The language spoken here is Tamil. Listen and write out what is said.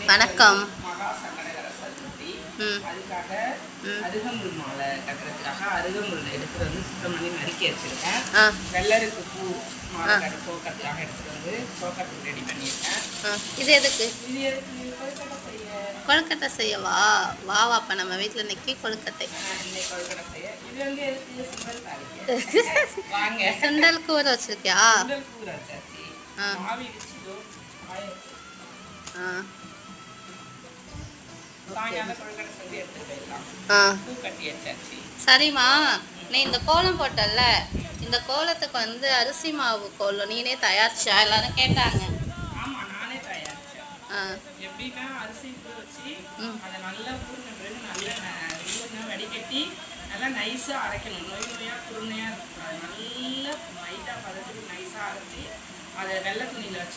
வணக்கம். மகா சங்கடகர சதுர்த்தி. ம் அதுக்காக ம் அருகம்புல் மாலை கட்டுறதுக்காக அருகம்புல் எடுத்துட்டு வந்து சுத்தம் பண்ணி நறுக்கி வச்சிருக்கேன். ஆ வெள்ளருக்கு பூ மாலை கட்டு சோக்கத்துக்காக எடுத்துட்டு வந்து சோக்கத்துக்கு ரெடி பண்ணியிருக்கேன். இது எதுக்கு? இது எதுக்கு? கொழுக்கட்டை செய்ய. கொழுக்கட்டை செய்யவா? வா வா, அப்போ நம்ம வீட்டில் இன்னைக்கு கொழுக்கட்டை. இன்னைக்கு கொழுக்கட்டை செய்ய. இது வந்து எதுக்கு? சுண்டல் தாளிக்க. வாங்க. சுண்டல் கூற வச்சிருக்கியா? சுண்டல் கூற வச்சாச்சு. மாவு இடிச்சிதோ ஆ சாயங்காலம் கொழுக்கட்டை செஞ்சு எடுத்துட்டு போயிடலாம். பூ கட்டி வச்சாச்சு. சரிம்மா, நீ இந்த கோலம் போட்டல, இந்த கோலத்துக்கு வந்து அரிசி மாவு கோலம் நீனே தயாரிச்சா? எல்லாரும் கேட்டாங்க. ஆமா, நானே தயாரிச்சேன். எப்படின்னா அரிசி பூ வச்சு அதை நல்லா பூர்ண பிறகு நல்லா வடிகட்டி நல்லா நைஸாக அரைக்கணும். நொய் நொய்யாக குருணையாக இருக்கக்கூடாது. நல்லா மைதா பதத்துக்கு நைஸாக அரைச்சி அதை வெள்ளை துணியில் வச்சு